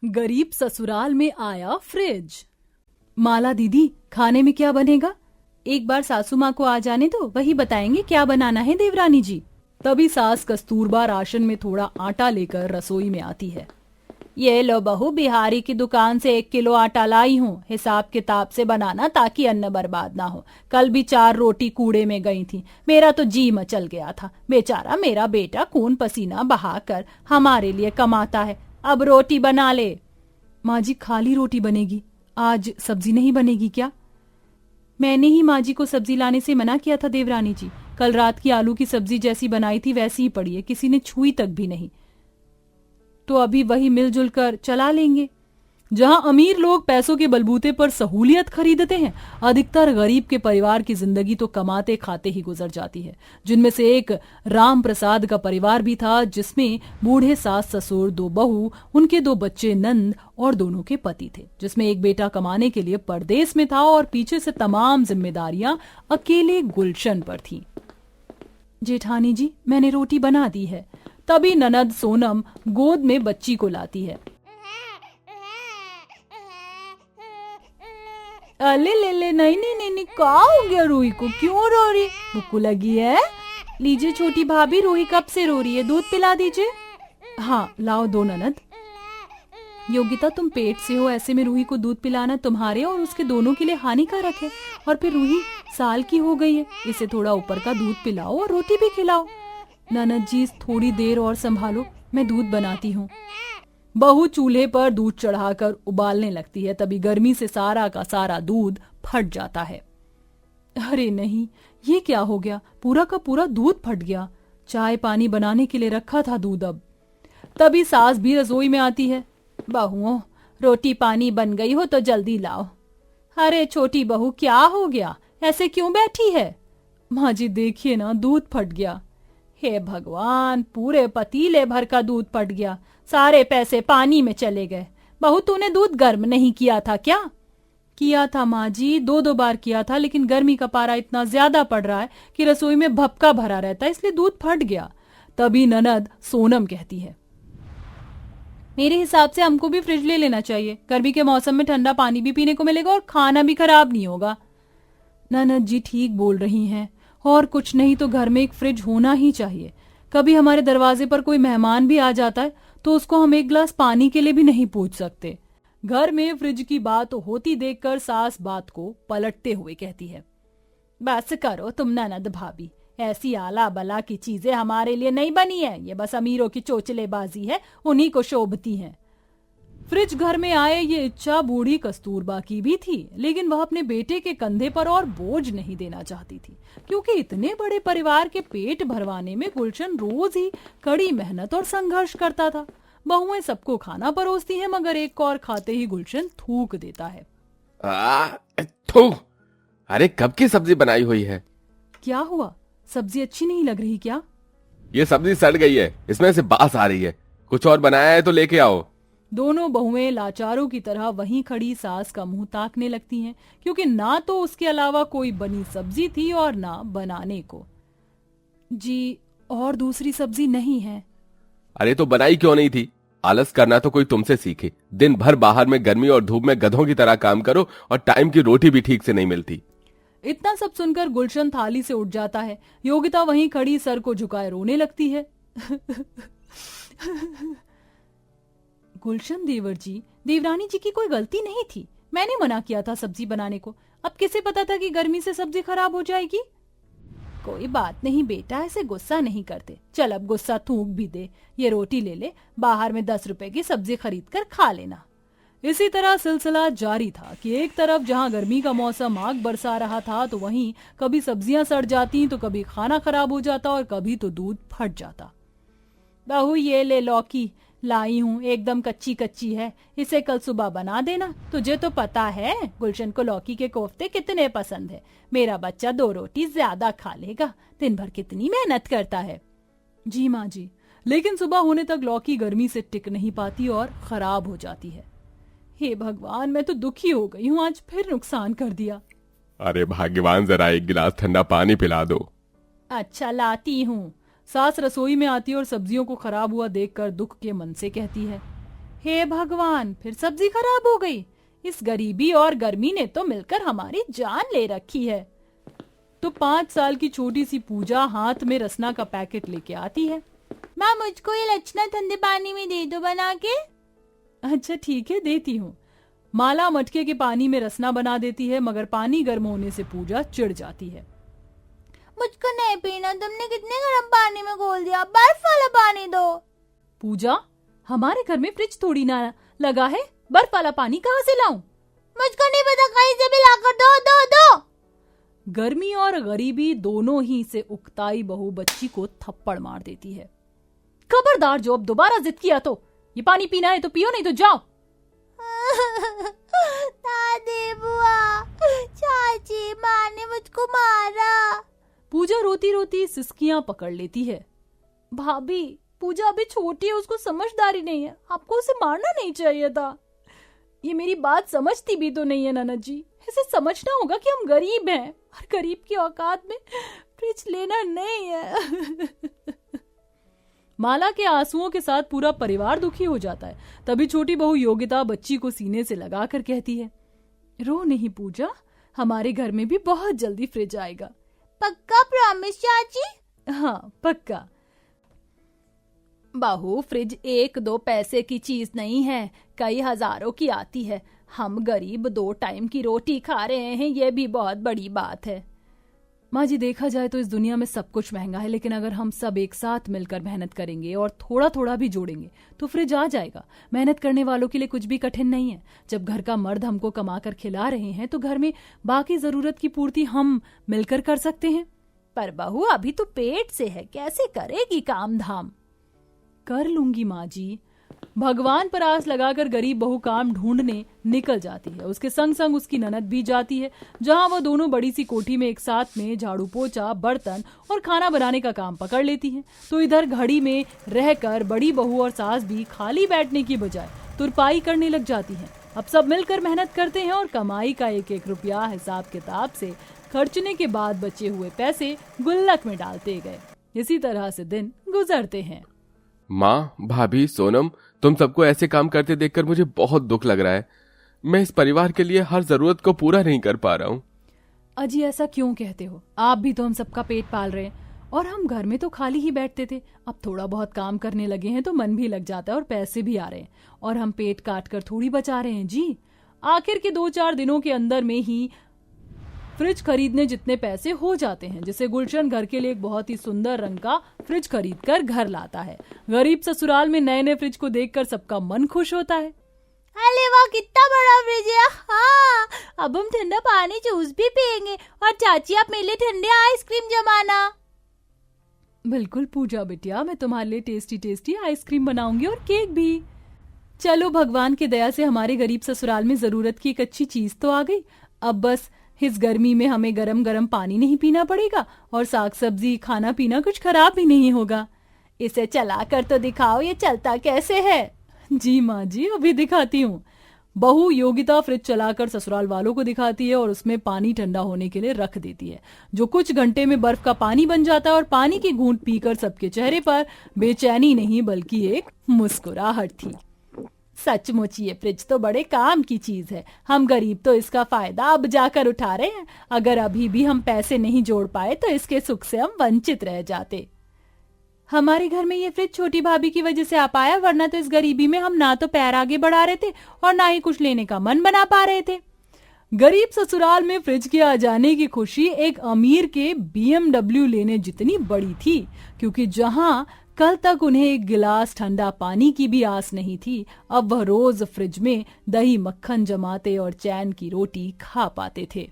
गरीब ससुराल में आया फ्रिज। माला दीदी, खाने में क्या बनेगा? एक बार सासू माँ को आ जाने दो, वही बताएंगे क्या बनाना है देवरानी जी। तभी सास कस्तूरबा राशन में थोड़ा आटा लेकर रसोई में आती है। ये लो बहू, बिहारी की दुकान से 1 किलो आटा लाई हूँ, हिसाब किताब से बनाना ताकि अन्न बर्बाद ना हो। कल भी 4 रोटी कूड़े में गई थी, मेरा तो जी मचल गया था। बेचारा मेरा बेटा खून पसीना बहाकर हमारे लिए कमाता है, अब रोटी बना ले। माँ जी, खाली रोटी बनेगी, आज सब्जी नहीं बनेगी क्या? मैंने ही माँ जी को सब्जी लाने से मना किया था देवरानी जी। कल रात की आलू की सब्जी जैसी बनाई थी वैसी ही पड़ी है, किसी ने छुई तक भी नहीं। तो अभी वही मिलजुल कर चला लेंगे। जहां अमीर लोग पैसों के बलबूते पर सहूलियत खरीदते हैं, अधिकतर गरीब के परिवार की जिंदगी तो कमाते खाते ही गुजर जाती है। जिनमें से एक राम प्रसाद का परिवार भी था, जिसमें बूढ़े सास ससुर, 2 बहू, उनके 2 बच्चे नंद और दोनों के पति थे। जिसमें एक बेटा कमाने के लिए परदेश में था और पीछे से तमाम जिम्मेदारियां अकेले गुलशन पर थी। जेठानी जी, मैंने रोटी बना दी है। तभी ननद सोनम गोद में बच्ची को लाती है। अले ले ले, नहीं नहीं नहीं नहीं, क्या हो गया रूही को? क्यों रो रही? भूख लगी है? लीजिए छोटी भाभी, रूही कब से रो रही है, दूध पिला दीजिए। हाँ लाओ, दो ननद। योगिता, तुम पेट से हो, ऐसे में रूही को दूध पिलाना तुम्हारे और उसके दोनों के लिए हानिकारक है। और फिर रूही साल की हो गई है, इसे थोड़ा ऊपर का दूध पिलाओ और रोटी भी खिलाओ। ननद जी, थोड़ी देर और संभालो, मैं दूध बनाती हूँ। बहू चूल्हे पर दूध चढ़ाकर उबालने लगती है। तभी गर्मी से सारा का सारा दूध फट जाता है। अरे नहीं, ये क्या हो गया? पूरा का पूरा दूध फट गया। चाय पानी बनाने के लिए रखा था दूध अब। तभी सास भी रसोई में आती है। बहुओं, रोटी पानी बन गई हो तो जल्दी लाओ। अरे छोटी बहू, क्या हो गया? ऐसे क्यों बैठी है? माँ जी देखिए ना, दूध फट गया। हे भगवान, पूरे पतीले भर का दूध फट गया, सारे पैसे पानी में चले गए। बहू, तूने दूध गर्म नहीं किया था क्या? किया था माँ जी, 2 बार किया था, लेकिन गर्मी का पारा इतना ज्यादा पड़ रहा है कि रसोई में भपका भरा रहता है, इसलिए दूध फट गया। तभी ननद सोनम कहती है, मेरे हिसाब से हमको भी फ्रिज ले लेना चाहिए। गर्मी के मौसम में ठंडा पानी भी पीने को मिलेगा और खाना भी खराब नहीं होगा। ननद जी ठीक बोल रही हैं, और कुछ नहीं तो घर में एक फ्रिज होना ही चाहिए। कभी हमारे दरवाजे पर कोई मेहमान भी आ जाता है तो उसको हम 1 गिलास पानी के लिए भी नहीं पूछ सकते। घर में फ्रिज की बात होती देखकर सास बात को पलटते हुए कहती है, बस करो तुम ननद भाभी, ऐसी आला बला की चीजें हमारे लिए नहीं बनी है, ये बस अमीरों की चोचलेबाजी है, उन्हीं को शोभती है। फ्रिज घर में आए ये इच्छा बूढ़ी कस्तूरबा की भी थी, लेकिन वह अपने बेटे के कंधे पर और बोझ नहीं देना चाहती थी, क्योंकि इतने बड़े परिवार के पेट भरवाने में गुलशन रोज ही कड़ी मेहनत और संघर्ष करता था। बहुएं सबको खाना परोसती हैं, मगर एक और खाते ही गुलशन थूक देता है। थू! अरे कब की सब्जी बनाई हुई है? क्या हुआ, सब्जी अच्छी नहीं लग रही क्या? ये सब्जी सड़ गई है, इसमें से बास आ रही है। कुछ और बनाया है तो लेके आओ। दोनों बहुएं लाचारों की तरह वहीं खड़ी सास का मुंह ताकने लगती हैं, क्योंकि ना तो उसके अलावा कोई बनी सब्जी थी और ना बनाने को। जी, और दूसरी सब्जी नहीं है। अरे तो बनाई क्यों नहीं थी? आलस करना तो कोई तुमसे सीखे। दिन भर बाहर में गर्मी और धूप में गधों की तरह काम करो और टाइम की रोटी भी ठीक से नहीं मिलती। इतना सब सुनकर गुलशन थाली से उठ जाता है। योगिता वहीं खड़ी सर को झुकाए रोने लगती है। गुलशन देवर जी, देवरानी जी की कोई गलती नहीं थी, मैंने मना किया था सब्जी बनाने को। अब किसे पता था कि गर्मी से सब्जी खराब हो जाएगी? कोई बात नहीं बेटा, ऐसे गुस्सा नहीं करते। चल अब गुस्सा थूक भी दे, ये रोटी ले ले, बाहर में 10 रुपए की सब्जी खरीद कर खा लेना। इसी तरह सिलसिला जारी था कि एक तरफ जहां गर्मी का मौसम आग बरसा रहा था, तो वहीं कभी सब्जियां सड़ जाती, तो कभी खाना खराब हो जाता और कभी तो दूध फट जाता। बहू, ये ले लौकी लाई हूँ, एकदम कच्ची कच्ची है, इसे कल सुबह बना देना। तुझे तो पता है गुलशन को लौकी के कोफ्ते कितने पसंद है। मेरा बच्चा 2 रोटी ज्यादा खा लेगा, दिन भर कितनी मेहनत करता है। जी माँ जी, लेकिन सुबह होने तक लौकी गर्मी से टिक नहीं पाती और खराब हो जाती है। हे भगवान, मैं तो दुखी हो गई हूँ, आज फिर नुकसान कर दिया। अरे भाग्यवान, जरा 1 गिलास ठंडा पानी पिला दो। अच्छा लाती हूँ। सास रसोई में आती और सब्जियों को खराब हुआ देखकर दुख के मन से कहती है, हे भगवान, फिर सब्जी खराब हो गई। इस गरीबी और गर्मी ने तो मिलकर हमारी जान ले रखी है। तो 5 साल की छोटी सी पूजा हाथ में रसना का पैकेट लेके आती है। माँ, मुझको ये लच्छना ठंडे पानी में दे दो बना के। अच्छा ठीक है, देती हूँ। माला मटके के पानी में रसना बना देती है, मगर पानी गर्म होने से पूजा चिढ़ जाती है। मुझको नहीं पीना, तुमने कितने गर्म पानी में घोल दिया, बर्फ वाला पानी दो। पूजा, हमारे घर में फ्रिज थोड़ी ना लगा है, बर्फ वाला पानी कहाँ से लाऊं? मुझको नहीं पता, कहीं से भी लाकर दो दो दो। गर्मी और गरीबी दोनों ही से उकताई बहू बच्ची को थप्पड़ मार देती है। खबरदार, जो अब दोबारा जिद किया तो ये पानी पीना है तो पियो, नहीं तो जाओ। दादी, बुआ, चाची, माँ ने मुझको मारा। पूजा रोती रोती सिसकियां पकड़ लेती है। भाभी, पूजा अभी छोटी है, उसको समझदारी नहीं है, आपको उसे मारना नहीं चाहिए था। ये मेरी बात समझती भी तो नहीं है ननद जी। इसे समझना होगा कि हम गरीब हैं और गरीब की औकात में फ्रिज लेना नहीं है। माला के आंसुओं के साथ पूरा परिवार दुखी हो जाता है। तभी छोटी बहू योगिता बच्ची को सीने से लगाकर कहती है, रो नहीं पूजा, हमारे घर में भी बहुत जल्दी फ्रिज आएगा। पक्का प्रॉमिस चाची? हाँ पक्का। बहू, फ्रिज 1-2 पैसे की चीज नहीं है, कई हजारों की आती है। हम गरीब 2 टाइम की रोटी खा रहे हैं, ये भी बहुत बड़ी बात है। माँ जी, देखा जाए तो इस दुनिया में सब कुछ महंगा है, लेकिन अगर हम सब एक साथ मिलकर मेहनत करेंगे और थोड़ा थोड़ा भी जोड़ेंगे तो फ्रिज आ जाएगा। मेहनत करने वालों के लिए कुछ भी कठिन नहीं है। जब घर का मर्द हमको कमाकर खिला रहे हैं तो घर में बाकी जरूरत की पूर्ति हम मिलकर कर सकते हैं। पर बहू, अभी तो पेट से है, कैसे करेगी काम धाम? कर लूंगी माँ जी। भगवान पर आस लगाकर गरीब बहू काम ढूंढने निकल जाती है। उसके संग संग उसकी ननद भी जाती है, जहां वो दोनों बड़ी सी कोठी में एक साथ में झाड़ू पोछा, बर्तन और खाना बनाने का काम पकड़ लेती हैं। तो इधर घड़ी में रहकर बड़ी बहू और सास भी खाली बैठने की बजाय तुरपाई करने लग जाती हैं। अब सब मिलकर मेहनत करते हैं और कमाई का 1-1 रुपया हिसाब किताब से खर्चने के बाद बचे हुए पैसे गुल्लक में डालते गए। इसी तरह से दिन गुजरते हैं। माँ, भाभी, सोनम, तुम सबको ऐसे काम करते देखकर मुझे बहुत दुख लग रहा है। मैं इस परिवार के लिए हर जरूरत को पूरा नहीं कर पा रहा हूँ। अजी, ऐसा क्यों कहते हो? आप भी तो हम सबका पेट पाल रहे हैं और हम घर में तो खाली ही बैठते थे। अब थोड़ा बहुत काम करने लगे हैं तो मन भी लग जाता है और पैसे भी आ रहे हैं, और हम पेट काट कर थोड़ी बचा रहे हैं जी। आखिर के 2-4 दिनों के अंदर में ही फ्रिज खरीदने जितने पैसे हो जाते हैं, जिसे गुलशन घर के लिए एक बहुत ही सुंदर रंग का फ्रिज खरीद कर घर लाता है। गरीब ससुराल में नए नए फ्रिज को देखकर सबका मन खुश होता है। अरे वाह, कितना बड़ा फ्रिज है। हाँ, अब हम ठंडा पानी जूस भी पियेंगे, और चाची आप मेरे लिए ठंडे आइसक्रीम जमाना। बिल्कुल पूजा बिटिया, मैं तुम्हारे लिए टेस्टी टेस्टी आइसक्रीम बनाऊंगी और केक भी। चलो, भगवान की दया से हमारे गरीब ससुराल में जरूरत की एक अच्छी चीज तो आ गई। अब बस इस गर्मी में हमें गरम गरम पानी नहीं पीना पड़ेगा और साग सब्जी खाना पीना कुछ खराब भी नहीं होगा। इसे चला कर तो दिखाओ, ये चलता कैसे है? जी माँ जी, अभी दिखाती हूँ। बहू योगिता फ्रिज चलाकर ससुराल वालों को दिखाती है और उसमें पानी ठंडा होने के लिए रख देती है, जो कुछ घंटे में बर्फ का पानी बन जाता है। और पानी की घूंट पीकर सबके चेहरे पर बेचैनी नहीं बल्कि एक मुस्कुराहट थी। सचमुच ये फ्रिज तो बड़े काम की चीज है। हम गरीब तो इसका फायदा अब जाकर उठा रहे हैं। अगर अभी भी हम पैसे नहीं जोड़ पाए तो इसके सुख से हम वंचित रह जाते। हमारे घर में ये फ्रिज छोटी भाभी की वजह से आ पाया, वरना तो इस गरीबी में हम ना तो पैर आगे बढ़ा रहे थे और ना ही कुछ लेने का मन बना पा रहे थे। गरीब ससुराल में फ्रिज के आ जाने की खुशी एक अमीर के BMW लेने जितनी बड़ी थी, क्योंकि जहां कल तक उन्हें एक गिलास ठंडा पानी की भी आस नहीं थी, अब वह रोज फ्रिज में दही मक्खन जमाते और चैन की रोटी खा पाते थे।